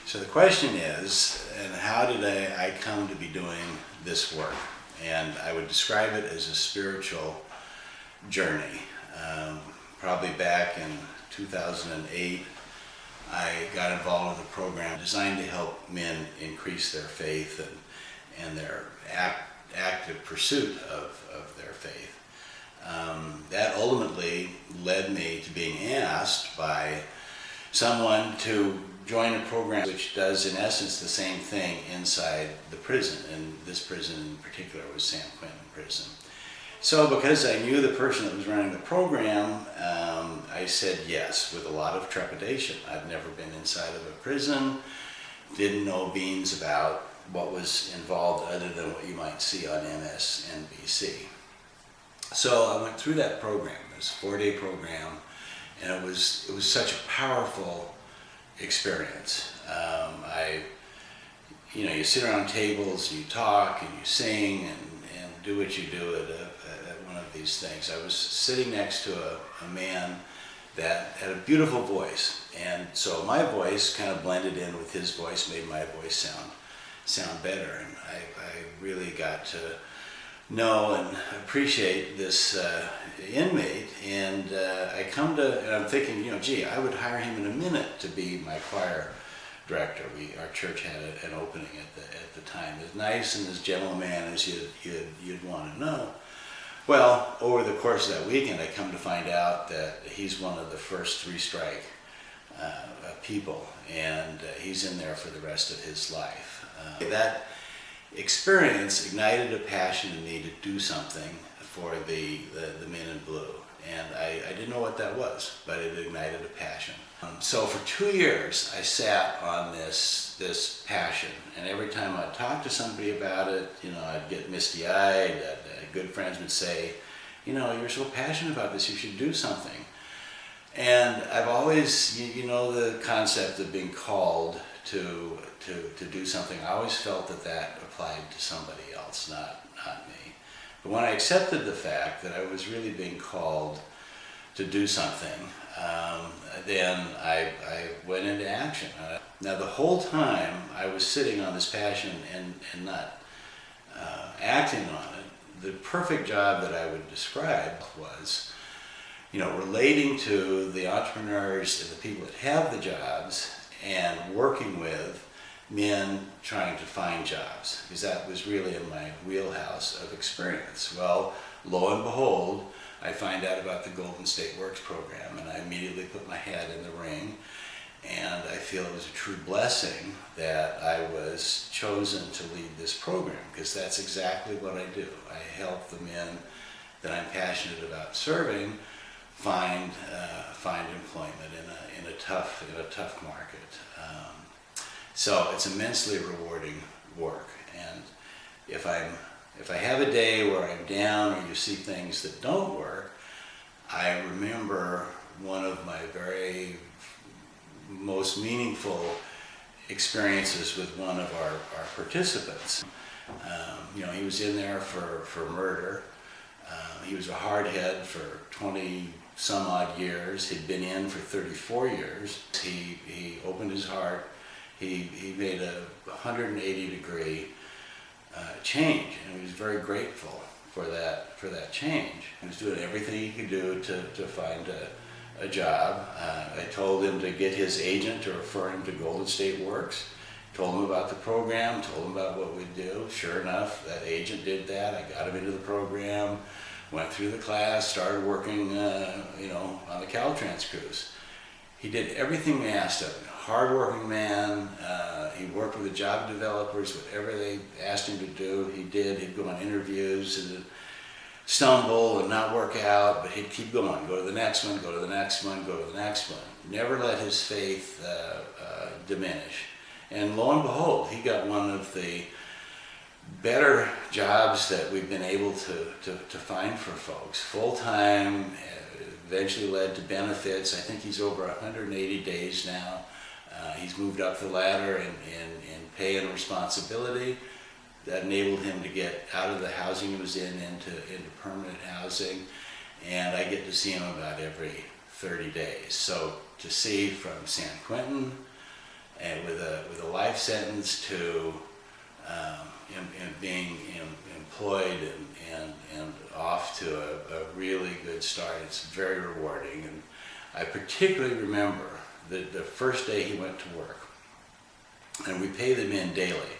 So the question is, and how did I come to be doing this work? And I would describe it as a spiritual journey. Probably back in 2008, I got involved with a program designed to help men increase their faith and their active pursuit of their faith. That ultimately led me to being asked by someone to join a program which does in essence the same thing inside the prison, and this prison in particular was San Quentin Prison. So because I knew the person that was running the program, I said yes with a lot of trepidation. I've never been inside of a prison, didn't know beans about what was involved other than what you might see on MSNBC. So I went through that program. It was a 4-day program, and it was such a powerful experience. You sit around tables, you talk, and you sing, and do what you do at one of these things. I was sitting next to a man that had a beautiful voice, and so my voice kind of blended in with his voice, made my voice sound better, and I really got to know and appreciate this inmate, and I'm thinking, gee, I would hire him in a minute to be my choir director. Our church had an opening at the time, as nice and as gentle a man as you'd want to know. Well, over the course of that weekend, I come to find out that he's one of the first 3 strike people, and he's in there for the rest of his life. That experience ignited a passion in me to do something for the men in blue, and I didn't know what that was, but it ignited a passion. So for 2 years I sat on this passion, and every time I'd talk to somebody about it, I'd get misty-eyed. Good friends would say, you're so passionate about this, you should do something. And I've always, the concept of being called to do something, I always felt that applied to somebody else, not me. But when I accepted the fact that I was really being called to do something, then I went into action. Now the whole time I was sitting on this passion and not acting on it, the perfect job that I would describe was, relating to the entrepreneurs and the people that have the jobs and working with men trying to find jobs, because that was really in my wheelhouse of experience. Well, lo and behold, I find out about the Golden State Works program, and I immediately put my hat in the ring, and I feel it was a true blessing that I was chosen to lead this program, because that's exactly what I do. I help the men that I'm passionate about serving find employment in a tough market. So it's immensely rewarding work, and if I have a day where I'm down or you see things that don't work, I remember one of my very most meaningful experiences with one of our participants. He was in there for murder. He was a hardhead for 20 some odd years. He'd been in for 34 years. He opened his heart. He made a 180-degree change, and he was very grateful for that change. He was doing everything he could do to find a job. I told him to get his agent to refer him to Golden State Works. Told him about the program, told him about what we'd do. Sure enough, that agent did that. I got him into the program, went through the class, started working on the Caltrans cruise. He did everything we asked of him. Hard-working man. He worked with the job developers. Whatever they asked him to do, he did. He'd go on interviews and stumble and not work out, but he'd keep going. Go to the next one, go to the next one, go to the next one. Never let his faith diminish. And lo and behold, he got one of the better jobs that we've been able to find for folks. Full-time, eventually led to benefits. I think he's over 180 days now. He's moved up the ladder in pay and responsibility. That enabled him to get out of the housing he was in into permanent housing, and I get to see him about every 30 days. So to see from San Quentin and with a sentence to being employed and off to a really good start. It's very rewarding. And I particularly remember the first day he went to work. And we pay them in daily,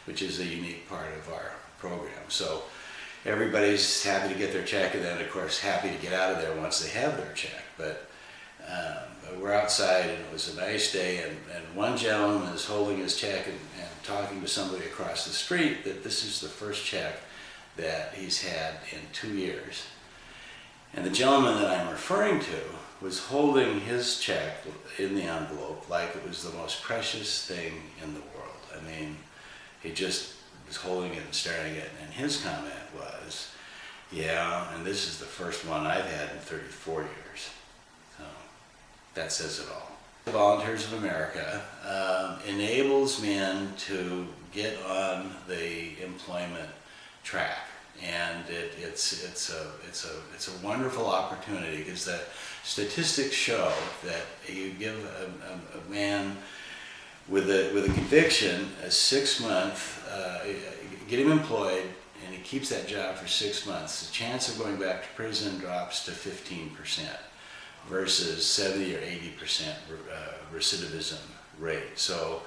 which is a unique part of our program. So everybody's happy to get their check, and then of course happy to get out of there once they have their check. But we're outside, and it was a nice day, and one gentleman is holding his check and talking to somebody across the street that this is the first check that he's had in 2 years. And the gentleman that I'm referring to was holding his check in the envelope like it was the most precious thing in the world. I mean, he just was holding it and staring at it, and his comment was, yeah, and this is the first one I've had in 34 years. So that says it all. Volunteers of America enables men to get on the employment track, and it's a wonderful opportunity, because the statistics show that you give a man with a conviction a 6-month, get him employed, and he keeps that job for 6 months, the chance of going back to prison drops to 15% versus 70 or 80% recidivism rate. So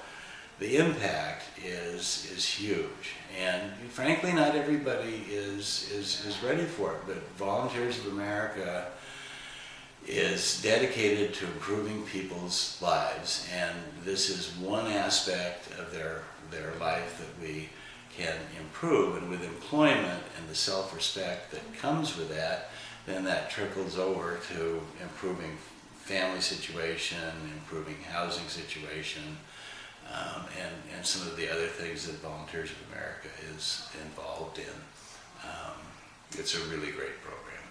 the impact is huge, and frankly not everybody is ready for it, but Volunteers of America is dedicated to improving people's lives, and this is one aspect of their life that we can improve. And with employment and the self-respect that comes with that, then that trickles over to improving family situation, improving housing situation, and some of the other things that Volunteers of America is involved in. It's a really great program.